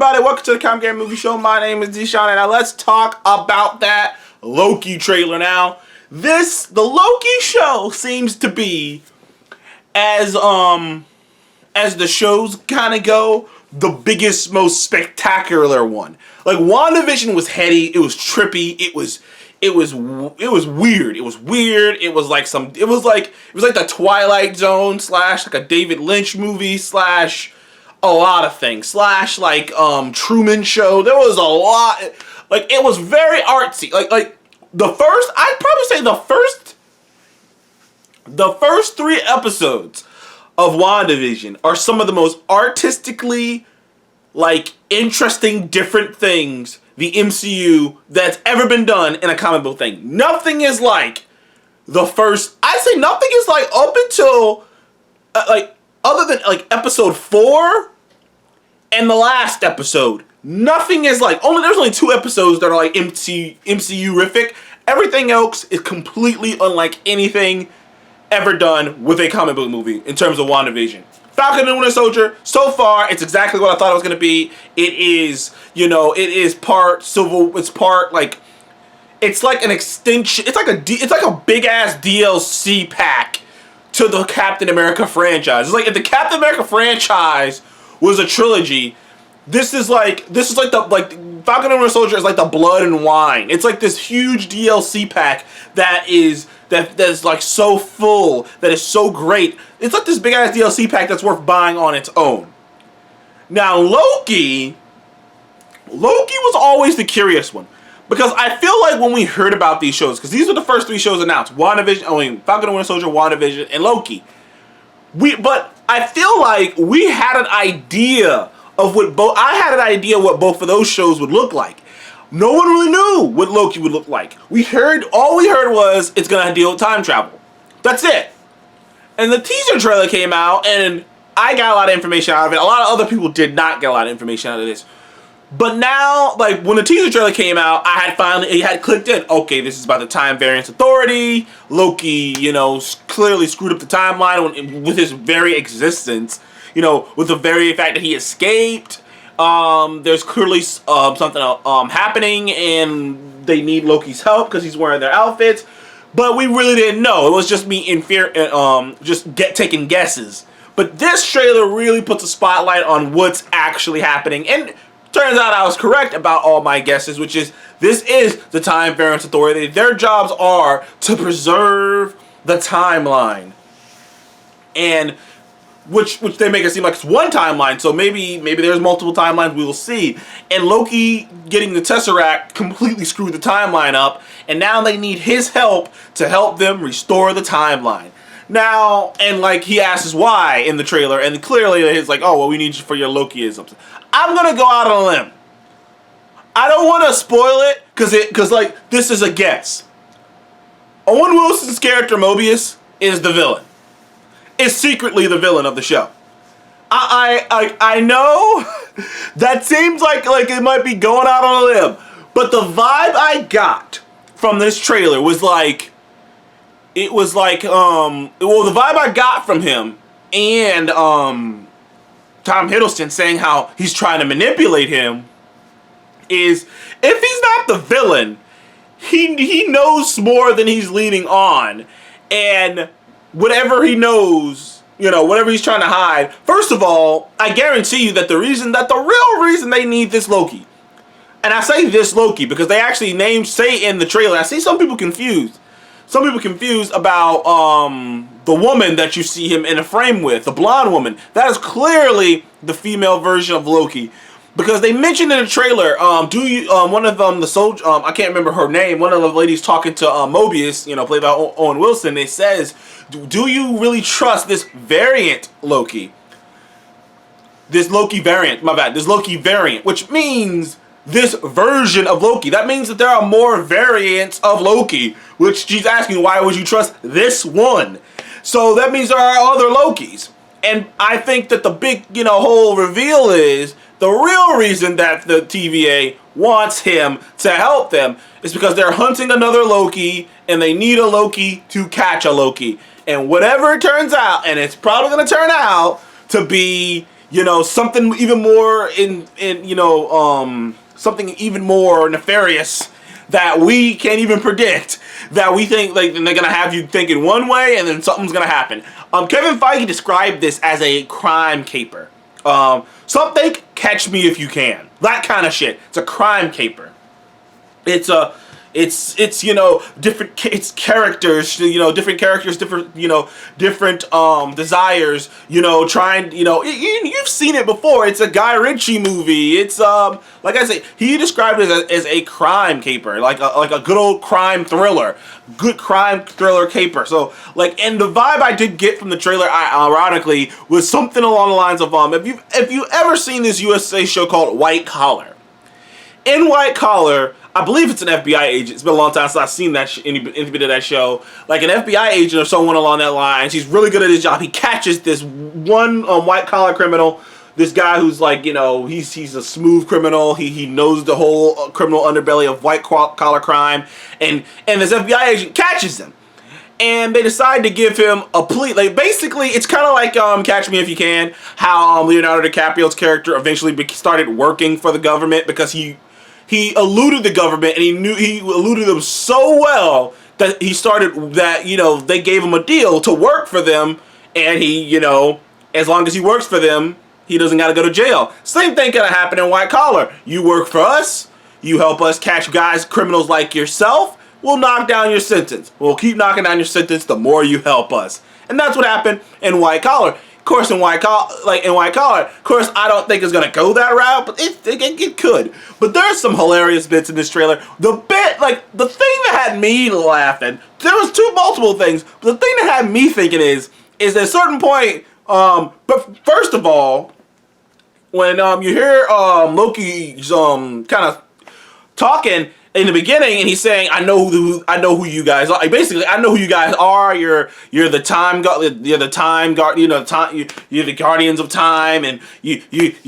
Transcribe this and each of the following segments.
everybody? Welcome to the Comic Game Movie Show. My name is Deshaun, and now let's talk about that Loki trailer. Now, the Loki show seems to be, as the shows kind of go, the biggest, most spectacular one. Like, WandaVision was heady, it was trippy, it was weird. It was weird. It was like the Twilight Zone / like a David Lynch movie / a lot of things / like Truman Show. There was a lot. Like, it was very artsy. Like I'd probably say the first 3 episodes of WandaVision are some of the most artistically, like, interesting, different things the MCU that's ever been done in a comic book thing. Nothing is like the first. I say nothing is like up until other than like episode 4 and the last episode. Nothing is like there's only 2 episodes that are like MCU-rific. Everything else is completely unlike anything ever done with a comic book movie in terms of WandaVision. Falcon and Winter Soldier, so far, it's exactly what I thought it was going to be. It is, it is part civil, it's part, like, it's like an extension, it's like a big-ass DLC pack to the Captain America franchise. It's like, if the Captain America franchise was a trilogy, this is like Falcon and Winter Soldier is like the blood and wine. It's like this huge DLC pack that is like so full, that is so great. It's like this big ass DLC pack that's worth buying on its own. Now Loki was always the curious one, because I feel like when we heard about these shows, because these were the first 3 shows announced: WandaVision, Falcon and Winter Soldier, WandaVision, and Loki. But I feel like we had an idea of what both of those shows would look like. No one really knew what Loki would look like. All we heard was it's gonna deal with time travel. That's it. And the teaser trailer came out, and I got a lot of information out of it. A lot of other people did not get a lot of information out of this. But now, like, when the teaser trailer came out, it had clicked in. Okay, this is about the Time Variance Authority. Loki, clearly screwed up the timeline with his very existence. With the very fact that he escaped. There's clearly something happening, and they need Loki's help because he's wearing their outfits. But we really didn't know. It was just me in fear, taking guesses. But this trailer really puts a spotlight on what's actually happening. And turns out I was correct about all my guesses, which is this is the Time Variance Authority. Their jobs are to preserve the timeline. And which they make it seem like it's one timeline, so maybe there's multiple timelines, we will see. And Loki getting the Tesseract completely screwed the timeline up, and now they need his help to help them restore the timeline. Now, and like he asks why in the trailer, and clearly it's like, oh, well, we need you for your Lokiisms. I'm gonna go out on a limb. I don't want to spoil it, because like, this is a guess. Owen Wilson's character, Mobius, is the villain. Is secretly the villain of the show. I know that seems like it might be going out on a limb, but the vibe I got from this trailer was like, the vibe I got from him and Tom Hiddleston saying how he's trying to manipulate him is, if he's not the villain, he knows more than he's leading on, and whatever he knows, whatever he's trying to hide. First of all, I guarantee you that the real reason they need this Loki, and I say this Loki because they actually say in the trailer, I see some people confused. Some people confused about the woman that you see him in a frame with, the blonde woman. That is clearly the female version of Loki. Because they mentioned in the trailer, one of them, the soldier, I can't remember her name, one of the ladies talking to Mobius, played by Owen Wilson, it says, do you really trust this variant Loki? This Loki variant, this Loki variant, which means this version of Loki. That means that there are more variants of Loki, which she's asking, why would you trust this one? So that means there are other Lokis. And I think that the big, whole reveal is, the real reason that the TVA wants him to help them is because they're hunting another Loki, and they need a Loki to catch a Loki. And whatever it turns out, and it's probably going to turn out to be something even more something even more nefarious that we can't even predict, that we think like they're gonna have you thinking one way and then something's gonna happen. Kevin Feige described this as a crime caper. Something catch me if you can. That kind of shit. It's a crime caper. It's different. It's characters. Different characters. Different desires. Trying. You've seen it before. It's a Guy Ritchie movie. It's like I say, he described it as a crime caper, like a good old crime thriller, good crime thriller caper. So and the vibe I did get from the trailer, ironically, was something along the lines of if you ever seen this USA show called White Collar. In White Collar, I believe it's an FBI agent. It's been a long time since I've seen any bit of that show. Like an FBI agent or someone along that line. He's really good at his job. He catches this one white collar criminal. This guy who's he's a smooth criminal. He knows the whole criminal underbelly of white collar crime. And this FBI agent catches him. And they decide to give him a plea. Basically, it's kind of like Catch Me If You Can. How Leonardo DiCaprio's character eventually started working for the government because he eluded the government, and he eluded them so well that they gave him a deal to work for them, and he, as long as he works for them, he doesn't got to go to jail. Same thing gonna happen in White Collar. You work for us, you help us catch criminals like yourself, we'll knock down your sentence. We'll keep knocking down your sentence the more you help us. And that's what happened in White Collar. Of course, in White Collar, of course, I don't think it's gonna go that route, but it could. But there's some hilarious bits in this trailer. The thing that had me laughing, there was multiple things, but the thing that had me thinking is at a certain point, but first of all, when you hear Loki's kind of talking in the beginning, and he's saying, "I know who you guys are." Basically, I know who you guys are. You're the time god. You're the time guard. You're the guardians of time, and you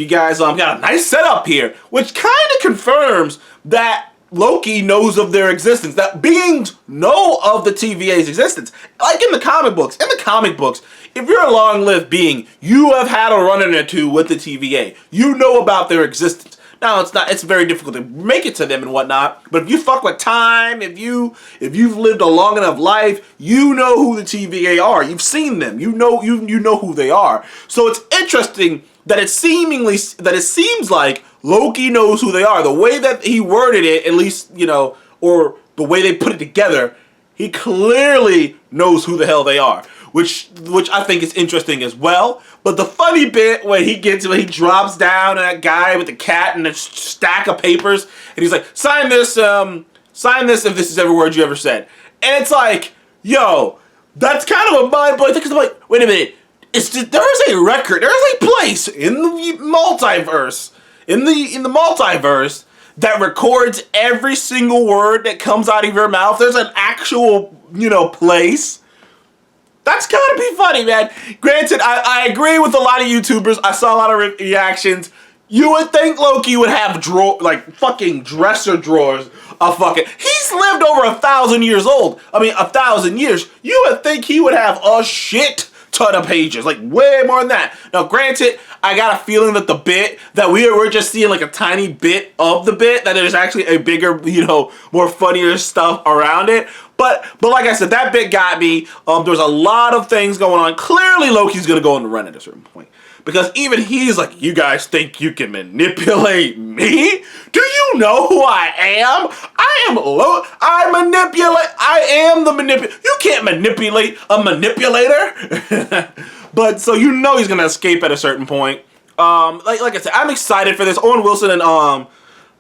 guys got a nice setup here, which kind of confirms that Loki knows of their existence. That beings know of the TVA's existence, like in the comic books. In the comic books, if you're a long-lived being, you have had a run-in or two with the TVA. You know about their existence. Now it's very difficult to make it to them and whatnot, but if you fuck with time, if you've lived a long enough life, you know who the TVA are. You've seen them. You know who they are. So it's interesting that it seems like Loki knows who they are. The way that he worded it, at least, or the way they put it together, he clearly knows who the hell they are. Which I think is interesting as well. But the funny bit when he drops down on that guy with the cat and a stack of papers, and he's like, sign this if this is every word you ever said. And it's like, yo, that's kind of a mind-blowing thing, because I'm like, wait a minute, there's a record, there's a place in the multiverse, in the multiverse, that records every single word that comes out of your mouth. There's an actual, place. That's gotta be funny, man. Granted, I agree with a lot of YouTubers. I saw a lot of reactions. You would think Loki would have fucking dresser drawers of fucking... He's lived over 1,000 years old. 1,000 years. You would think he would have a shit ton of pages. Way more than that. Now, granted, I got a feeling that the bit, that we're just seeing a tiny bit of the bit, that there's actually a bigger, more funnier stuff around it. But like I said, that bit got me. There's a lot of things going on. Clearly, Loki's going to go on the run at a certain point. Because even he's like, you guys think you can manipulate me? Do you know who I am? I am the manipulator. You can't manipulate a manipulator. But so he's going to escape at a certain point. Like I said, I'm excited for this. Owen Wilson and Tom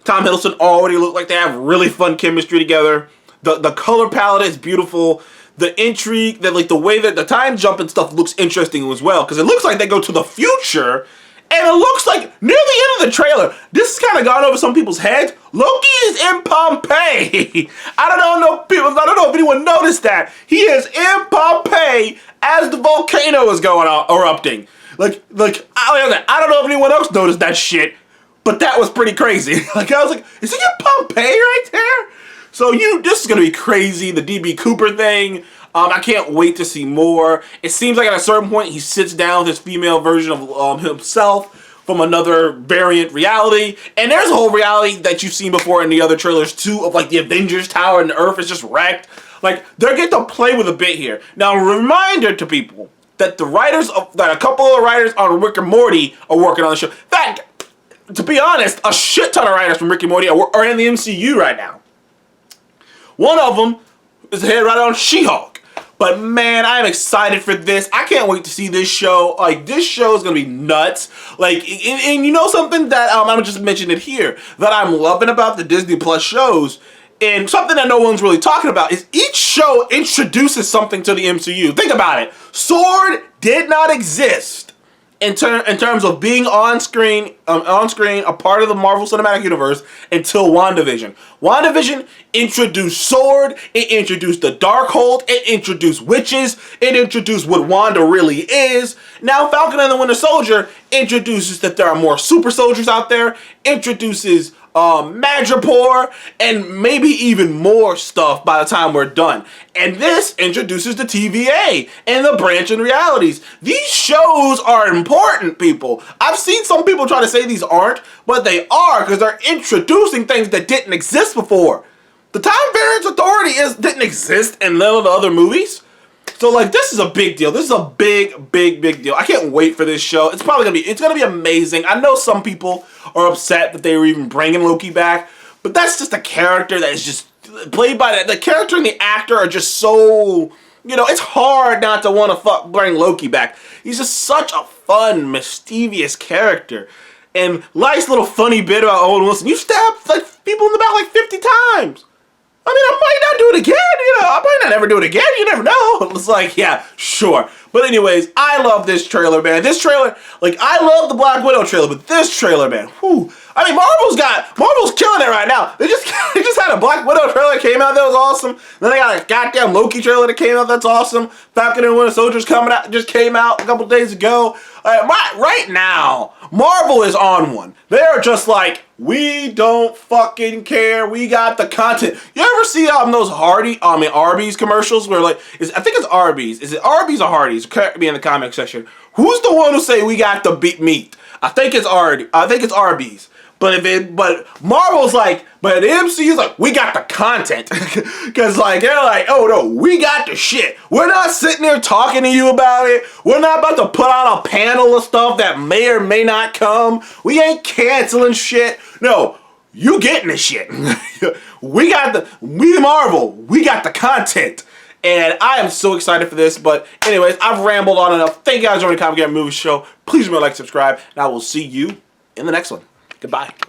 Hiddleston already look like they have really fun chemistry together. The color palette is beautiful. The intrigue, the way that the time jump and stuff looks interesting as well. Because it looks like they go to the future. And it looks like, near the end of the trailer, this has kind of gone over some people's heads. Loki is in Pompeii. I don't know if anyone noticed that. He is in Pompeii as the volcano is going on, erupting. I don't know if anyone else noticed that shit. But that was pretty crazy. I was like, is he in Pompeii right there? So this is going to be crazy, the DB Cooper thing. I can't wait to see more. It seems like at a certain point he sits down with his female version of himself from another variant reality. And there's a whole reality that you've seen before in the other trailers too, of like the Avengers Tower and the Earth is just wrecked. Like, they're getting to play with a bit here. Now, a reminder to people that that a couple of writers on Rick and Morty are working on the show. That, to be honest, a shit ton of writers from Rick and Morty are in the MCU right now. One of them is the head writer on She-Hulk. But man, I'm excited for this. I can't wait to see this show. Like, this show is gonna be nuts. Like, and you know something that I'm just mentioning it here that I'm loving about the Disney Plus shows, and something that no one's really talking about, is each show introduces something to the MCU. Think about it. Sword did not exist in terms of being on screen, a part of the Marvel Cinematic Universe until WandaVision. WandaVision introduced Sword, it introduced the Darkhold, it introduced witches, it introduced what Wanda really is. Now Falcon and the Winter Soldier introduces that there are more super soldiers out there, introduces Madripoor, and maybe even more stuff by the time we're done. And this introduces the TVA and the branching realities. These shows are important, people. I've seen some people try to say these aren't, but they are, because they're introducing things that didn't exist before. The Time Variance Authority didn't exist in none of the other movies. So, like, this is a big deal. This is a big, big, big deal. I can't wait for this show. It's gonna be amazing. I know some people are upset that they were even bringing Loki back, but that's just a character that is just played by the character and the actor are just so, you know, it's hard not to want to bring Loki back. He's just such a fun, mischievous character. And nice little funny bit about Owen Wilson. You stabbed like people in the back like 50 times. I mean, I might not do it again, you know, I might not ever do it again, you never know. It's like, yeah, sure. But anyways, I love this trailer, man. This trailer, like, I love the Black Widow trailer, but this trailer, man, whew. I mean, Marvel's killing it right now. They just had a Black Widow trailer that came out that was awesome. Then they got a goddamn Loki trailer that came out that's awesome. Falcon and Winter Soldier just came out a couple days ago. Right now, Marvel is on one. They're just like, we don't fucking care. We got the content. You ever see those Arby's commercials where like, I think it's Arby's. Is it Arby's or Hardee's? Correct me in the comment section. Who's the one who say we got the meat? I think it's Arby's. But Marvel's like, but the MCU's like, we got the content. Because like, they're like, oh no, we got the shit. We're not sitting there talking to you about it. We're not about to put out a panel of stuff that may or may not come. We ain't canceling shit. No, you getting the shit. We Marvel, we got the content. And I am so excited for this. But anyways, I've rambled on enough. Thank you guys for joining the Comic Game Movie Show. Please remember to like, subscribe, and I will see you in the next one. Goodbye.